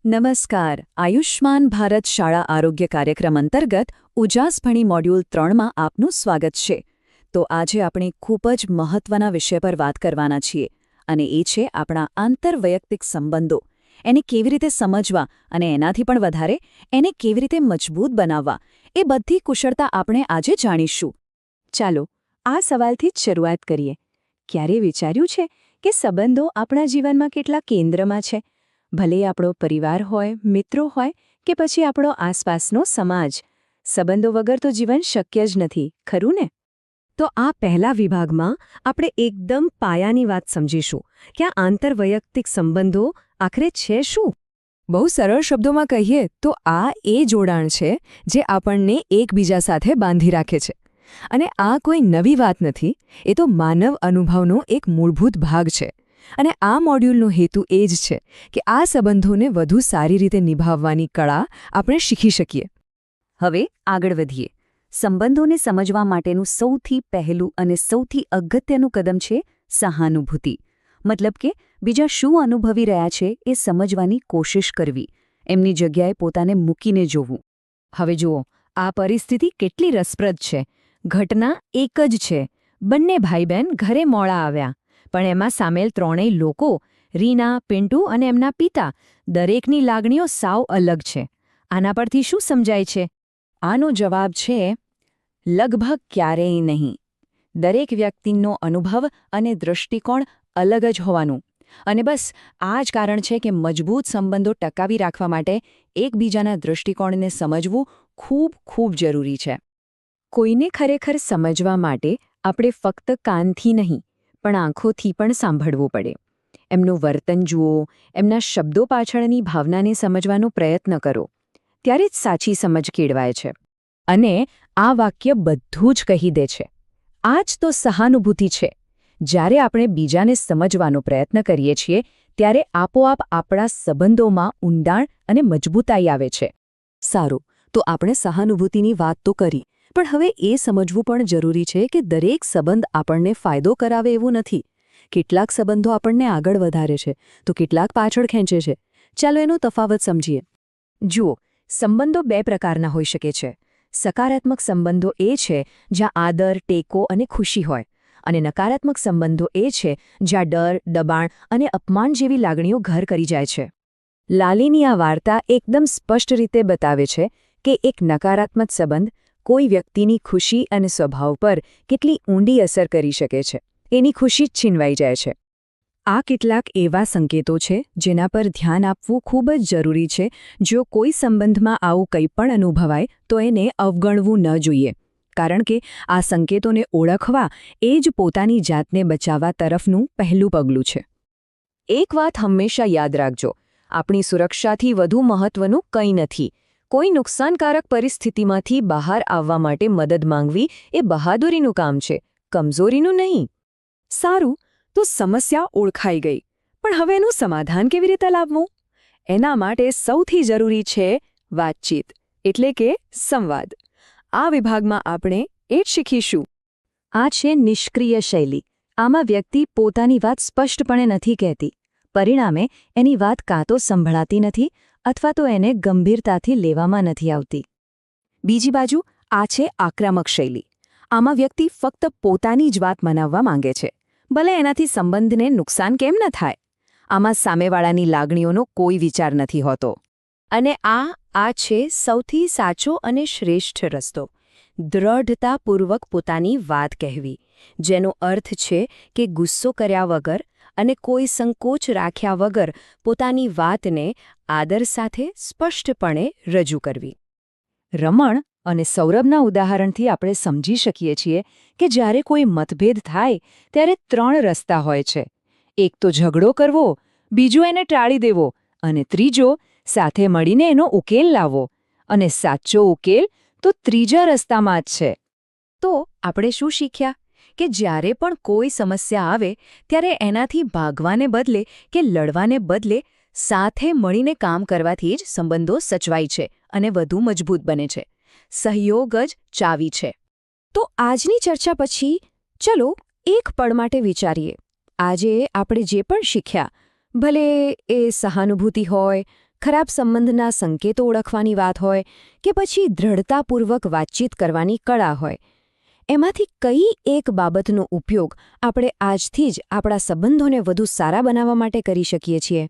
નમસ્કાર. આયુષ્માન ભારત શાળા આરોગ્ય કાર્યક્રમ અંતર્ગત ઉજાસભણી મોડ્યુલ 3માં આપનું સ્વાગત છે. તો આજે આપણે ખૂબ જ મહત્વના વિષય પર વાત કરવાના છીએ અને એ છે આપણા આંતરવૈયક્તિક સંબંધો. એને કેવી રીતે સમજવા અને એનાથી પણ વધારે એને કેવી રીતે મજબૂત બનાવવા એ બધી કુશળતા આપણે આજે જાણીશું. ચાલો આ સવાલથી જ શરૂઆત કરીએ. ક્યારે વિચાર્યું છે કે સંબંધો આપણા જીવનમાં કેટલા કેન્દ્રમાં છે? ભલે આપણો પરિવાર હોય, મિત્રો હોય કે પછી આપણો આસપાસનો સમાજ. સંબંધો વગર તો જીવન શક્ય જ નથી, ખરું ને? તો આ પહેલા વિભાગમાં આપણે એકદમ પાયાની વાત સમજીશું કે આ આંતરવૈયક્તિક સંબંધો આખરે છે શું? બહુ સરળ શબ્દોમાં કહીએ તો આ એ જોડાણ છે જે આપણને એકબીજા સાથે બાંધી રાખે છે. અને આ કોઈ નવી વાત નથી, એ તો માનવ અનુભવનો એક મૂળભૂત ભાગ છે. અને આ મોડ્યુલનો હેતુ એ જ છે કે આ સંબંધોને વધુ સારી રીતે નિભાવવાની કળા આપણે શીખી શકીએ. હવે આગળ વધીએ. સંબંધોને સમજવા માટેનું સૌથી પહેલું અને સૌથી અગત્યનું કદમ છે સહાનુભૂતિ. મતલબ કે બીજા શું અનુભવી રહ્યા છે એ સમજવાની કોશિશ કરવી, એમની જગ્યાએ પોતાને મૂકીને જોવું. હવે જુઓ, આ પરિસ્થિતિ કેટલી રસપ્રદ છે. ઘટના એક જ છે. બંને ભાઈ બહેન ઘરે મોડા આવ્યા, પણ એમાં સામેલ ત્રણેય લોકો, રીના, પિન્ટુ અને એમના પિતા, દરેકની લાગણીઓ સાવ અલગ છે. આના પરથી શું સમજાય છે? આનો જવાબ છે લગભગ ક્યારેય નહીં. દરેક વ્યક્તિનો અનુભવ અને દૃષ્ટિકોણ અલગ જ હોવાનું. અને બસ આ જ કારણ છે કે મજબૂત સંબંધો ટકાવી રાખવા માટે એકબીજાના દૃષ્ટિકોણને સમજવું ખૂબ ખૂબ જરૂરી છે. કોઈને ખરેખર સમજવા માટે આપણે ફક્ત કાનથી નહીં પણ આંખોથી પણ સાંભળવું પડે. એમનું વર્તન જુઓ, એમના શબ્દો પાછળની ભાવનાને સમજવાનો પ્રયત્ન કરો. ત્યારે જ સાચી સમજ કેળવાય છે. અને આ વાક્ય બધું જ કહી દે છે. આ જ તો સહાનુભૂતિ છે. જ્યારે આપણે બીજાને સમજવાનો પ્રયત્ન કરીએ છીએ ત્યારે આપોઆપ આપણા સંબંધોમાં ઊંડાણ અને મજબૂતાઈ આવે છે. સારું, તો આપણે સહાનુભૂતિની વાત તો કરી, પણ હવે એ સમજવું પણ જરૂરી છે કે દરેક સંબંધ આપણને ફાયદો કરાવે એવું નથી. કેટલાક સંબંધો આપણને આગળ વધારે છે તો કેટલાક પાછળ ખેંચે છે. ચાલો એનો તફાવત સમજીએ. જુઓ, સંબંધો બે પ્રકારના હોઈ શકે છે. સકારાત્મક સંબંધો એ છે જ્યાં આદર, ટેકો અને ખુશી હોય, અને નકારાત્મક સંબંધો એ છે જ્યાં ડર, દબાણ અને અપમાન જેવી લાગણીઓ ઘર કરી જાય છે. લાલીની આ વાર્તા એકદમ સ્પષ્ટ રીતે બતાવે છે કે એક નકારાત્મક સંબંધ કોઈ વ્યક્તિની ખુશી અને સ્વભાવ પર કેટલી ઊંડી અસર કરી શકે છે. એની ખુશી જ છીનવાઈ જાય છે. આ કેટલાક એવા સંકેતો છે જેના પર ધ્યાન આપવું ખૂબ જ જરૂરી છે. જો કોઈ સંબંધમાં આવું કંઈ પણ અનુભવાય તો એને અવગણવું ન જોઈએ, કારણ કે આ સંકેતોને ઓળખવા એ જ પોતાની જાતને બચાવવા તરફનું પહેલું પગલું છે. એક વાત હંમેશા યાદ રાખજો, આપણી સુરક્ષાથી વધુ મહત્વનું કંઈ નથી. કોઈ નુકસાનકારક પરિસ્થિતિમાંથી બહાર આવવા માટે મદદ માંગવી એ બહાદુરીનું કામ છે, કમજોરીનું નહીં. સારું, તો સમસ્યા ઓળખાઈ ગઈ, પણ હવે એનું સમાધાન કેવી રીતે લાવવું? એના માટે સૌથી જરૂરી છે વાતચીત, એટલે કે સંવાદ. આ વિભાગમાં આપણે એ જ શીખીશું. આ છે નિષ્ક્રિય શૈલી. આમાં વ્યક્તિ પોતાની વાત સ્પષ્ટપણે નથી કહેતી. પરિણામે એની વાત કાં તો સંભળાતી નથી અથવા તો એને ગંભીરતાથી લેવામાં નથી આવતી. બીજી બાજુ આ છે આક્રમક શૈલી. આમાં વ્યક્તિ ફક્ત પોતાની જ વાત મનાવવા માંગે છે, ભલે એનાથી સંબંધને નુકસાન કેમ ન થાય. આમાં સામેવાળાની લાગણીઓનો કોઈ વિચાર નથી હોતો. અને આ છે સૌથી સાચો અને શ્રેષ્ઠ રસ્તો. દ્રઢતાપૂર્વક પોતાની વાત કહેવી, જેનો અર્થ છે કે ગુસ્સો કર્યા વગર અને કોઈ સંકોચ રાખ્યા વગર પોતાની વાતને આદર સાથે સ્પષ્ટપણે રજૂ કરવી. રમણ અને સૌરભના ઉદાહરણથી આપણે સમજી શકીએ છીએ કે જ્યારે કોઈ મતભેદ થાય ત્યારે 3 રસ્તા હોય છે. એક તો ઝઘડો કરવો, બીજો એને ટાળી દેવો અને ત્રીજો સાથે મળીને એનો ઉકેલ લાવવો. અને સાચો ઉકેલ તો ત્રીજા રસ્તામાં જ છે. તો આપણે શું શીખ્યા? કે જ્યારે પણ કોઈ સમસ્યા આવે ત્યારે એનાથી ભાગવાને બદલે કે લડવાને બદલે સાથે મળીને કામ કરવાથી જ સંબંધો સચવાય છે અને વધુ મજબૂત બને છે. સહયોગ જ ચાવી છે. તો આજની ચર્ચા પછી ચલો એક પળ માટે વિચારીએ. આજે આપણે જે પણ શીખ્યા, ભલે એ સહાનુભૂતિ હોય, ખરાબ સંબંધના સંકેતો ઓળખવાની વાત હોય કે પછી દૃઢતાપૂર્વક વાતચીત કરવાની કળા હોય, એમાંથી કઈ એક બાબતનો ઉપયોગ આપણે આજથી જ આપણા સંબંધોને વધુ સારા બનાવવા માટે કરી શકીએ છીએ?